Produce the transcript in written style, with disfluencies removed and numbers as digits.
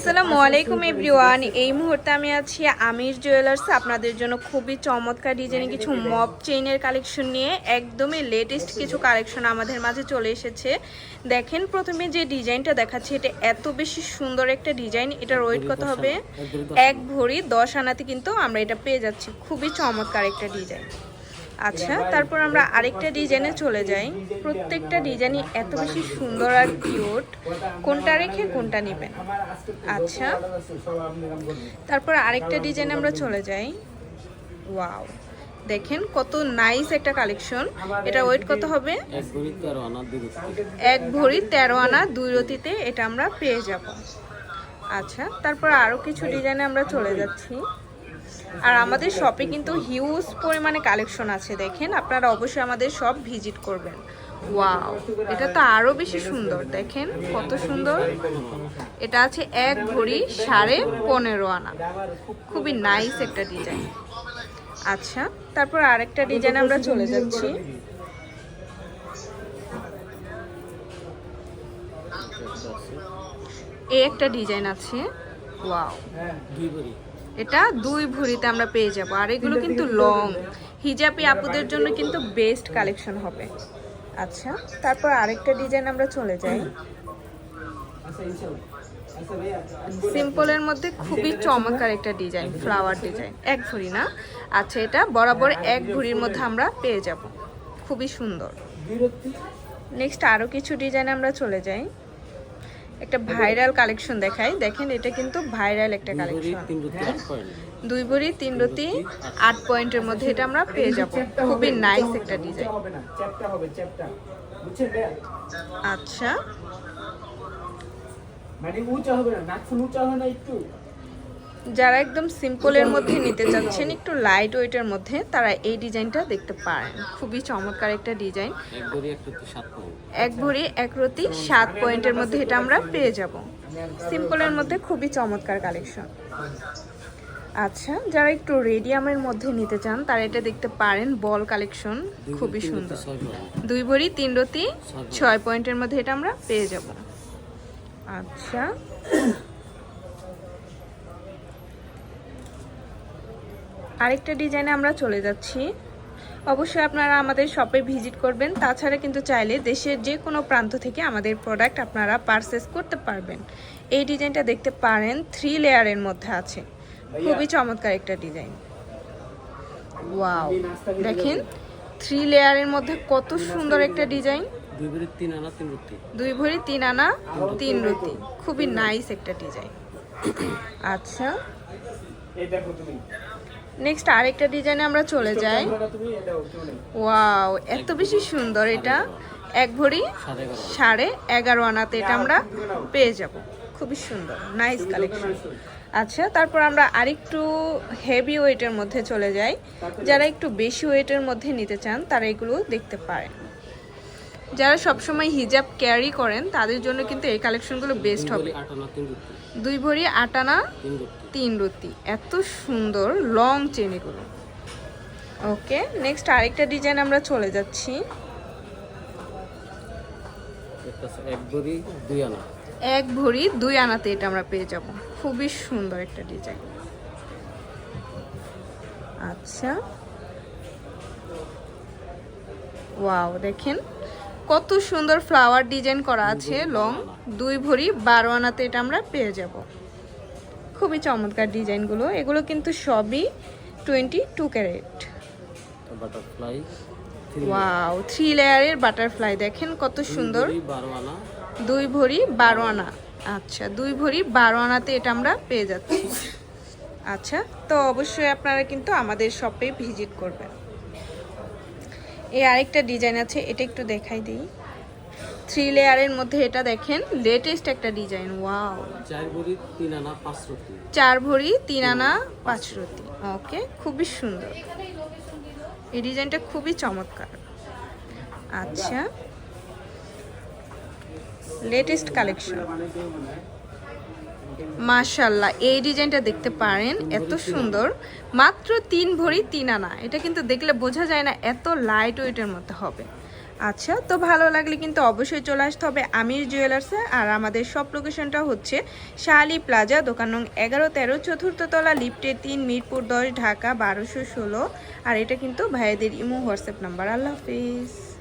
আসসালামু আলাইকুম এভরিওয়ান। এই মুহূর্তে আমি আছি আমির জুয়েলার্স আপনাদের জন্য খুবই চমৎকার ডিজাইনে কিছু মপ চেইনের কালেকশন নিয়ে একদমই লেটেস্ট কিছু কালেকশন আমাদের মাঝে চলে এসেছে। দেখেন প্রথমে যে ডিজাইনটা দেখাচ্ছি এটা এত বেশি সুন্দর একটা ডিজাইন। এটার ওয়েট কত হবে? 1 ভরি 10 আনাতে কিন্তু আমরা এটা পেয়ে যাচ্ছি। খুবই চমৎকার একটা ডিজাইন। আচ্ছা, তারপর আমরা আরেকটা ডিজাইনে চলে যাই। প্রত্যেকটা ডিজাইনই এত বেশি সুন্দর আর কিউট, কোনটা রেখে কোনটা নেবেন। আচ্ছা, তারপর আরেকটা ডিজাইনে আমরা চলে যাই। ওয়াও, দেখেন কত নাইস একটা কালেকশন। এটা ওয়েট কত হবে? 1 ভরি 13 আনা 2 রতিতে এটা আমরা পেয়ে যাব। আচ্ছা, তারপর আরও কিছু ডিজাইনে আমরা চলে যাচ্ছি। আর আমাদের শপে কিন্তু হিউজ পরিমাণে কালেকশন আছে। দেখেন আপনারা অবশ্যই আমাদের শপ ভিজিট করবেন। ওয়াও, এটা তো আরো বেশি সুন্দর। দেখেন কত সুন্দর। এটা আছে 1 ভরি 15.5 আনা। খুবই নাইস একটা ডিজাইন। আচ্ছা, তারপর আরেকটা ডিজাইন আমরা চলে যাচ্ছি। এই একটা ডিজাইন আছে। ওয়াও, এটা 2 ভরিতে আমরা পেয়ে যাব। আর এগুলো কিন্তু লং হিজাবি আপুদের জন্য কিন্তু বেস্ট কালেকশন হবে। আচ্ছা, তারপর আরেকটা ডিজাইন আমরা চলে যাই। সিম্পলের মধ্যে খুবই চমৎকার একটা ডিজাইন, ফ্লাওয়ার ডিজাইন। 1 ভরি না, আচ্ছা এটা বরাবর 1 ভরির মধ্যে আমরা পেয়ে যাব। খুবই সুন্দর। নেক্সট আরও কিছু ডিজাইন আমরা চলে যাই। একটা ভাইরাল কালেকশন দেখাই। দেখেন এটা কিন্তু ভাইরাল একটা কালেকশন। 2 ভরি 3 রতি 8 পয়েন্টের মধ্যে এটা আমরা পেয়ে যাব। খুবই নাইস একটা ডিজাইন। আচ্ছা, যারা একদম সিম্পলের মধ্যে নিতে চাচ্ছেন, একটু লাইট ওয়েটের মধ্যে, তারা এই ডিজাইনটা দেখতে পারেন। খুবই চমৎকার একটা ডিজাইন। 1 ভরি 1 রতি 7 পয়েন্টের মধ্যে এটা আমরা পেয়ে যাব। সিম্পলের মধ্যে খুবই চমৎকার কালেকশন। আচ্ছা, যারা একটু রেডিয়ামের মধ্যে নিতে চান তারা এটা দেখতে পারেন। বল কালেকশন খুবই সুন্দর। 2 ভরি 3 রতি 6 পয়েন্টের মধ্যে এটা আমরা পেয়ে যাব। আচ্ছা, আরেকটা ডিজাইনে আমরা চলে যাচ্ছি। অবশ্যই আপনারা আমাদের শপে ভিজিট করবেন। তাছাড়া কিন্তু চাইলে দেশের যে কোনো প্রান্ত থেকে আমাদের প্রোডাক্ট আপনারা পারচেস করতে পারবেন। এই ডিজাইনটা দেখতে পারেন, 3 লেয়ারের মধ্যে আছে। খুবই চমৎকার একটা ডিজাইন। ওয়াও, দেখেন 3 লেয়ারের মধ্যে কত সুন্দর একটা ডিজাইন। 2 ভরি 3 আনা 3 রতি। 2 ভরি 3 আনা 3 রতি। খুবই নাইস একটা ডিজাইন। আচ্ছা, নেক্সট আরেকটা ডিজাইনে আমরা চলে যাই। ওয়াও, এত বেশি সুন্দর। এটা 1 ভরি 11.5 আনাতে এটা আমরা পেয়ে যাব। খুবই সুন্দর, নাইস কালেকশন। আচ্ছা, তারপর আমরা আরেকটু হেভি ওয়েটের মধ্যে চলে যাই। যারা একটু বেশি ওয়েটের মধ্যে নিতে চান তারা এগুলো দেখতে পারেন। যারা সবসময় হিজাব ক্যারি করেন তাদের জন্য কিন্তু এই কালেকশনগুলো বেস্ট হবে। 2 ভরি 8 আনা 3 রতি। এত সুন্দর লং চেন এগুলো। ওকে, নেক্সট আরেকটা ডিজাইন আমরা চলে যাচ্ছি। 1 ভরি 2 আনা। 1 ভরি 2 আনাতে এটা আমরা পেয়ে যাব। খুবই সুন্দর একটা ডিজাইন। আচ্ছা, ওয়াও, দেখেন কত সুন্দর ফ্লাওয়ার ডিজাইন করা আছে। লং 2 ভরি 12 আনাতে এটা আমরা পেয়ে যাব। খুবই চমৎকার ডিজাইনগুলো। এগুলো কিন্তু সবই 22 ক্যারেট। বাটারফ্লাই। ওয়াও, 3 লেয়ারের বাটারফ্লাই। দেখেন কত সুন্দর। 2 ভরি 12 আনা। আচ্ছা, 2 ভরি 12 আনাতে এটা আমরা পেয়ে যাচ্ছি। আচ্ছা, তো অবশ্যই আপনারা কিন্তু আমাদের শপে ভিজিট করবেন। এই আরেকটা ডিজাইন আছে, এটা একটু দেখাই দিই। 3 লেয়ারের মধ্যে এটা দেখেন লেটেস্ট একটা ডিজাইন। ওয়াও, 4 ভরি 3 আনা 5 রতি। 4 ভরি 3 আনা 5 রতি। ওকে, খুবই সুন্দর। এই ডিজাইনটা খুবই চমৎকার। আচ্ছা, লেটেস্ট কালেকশন। মাশাআল্লাহ, এই ডিজাইনটা দেখতে পারেন। এত সুন্দর। মাত্র 3 ভরি 3 আনা। এটা কিন্তু দেখলে বোঝা যায় না এত লাইট ওয়েটের মধ্যে হবে। আচ্ছা, তো ভালো লাগলে কিন্তু অবশ্যই চলে আসতে হবে আমির জুয়েলার্সে। আর আমাদের সব লোকেশনটা হচ্ছে শাহালি প্লাজা, দোকান নং 11-13, চতুর্থ তলা, লিফটে 3, মিরপুর 10, ঢাকা 1216। আর এটা কিন্তু ভাইয়াদের ইমো হোয়াটসঅ্যাপ নাম্বার। আল্লাহ হাফিজ।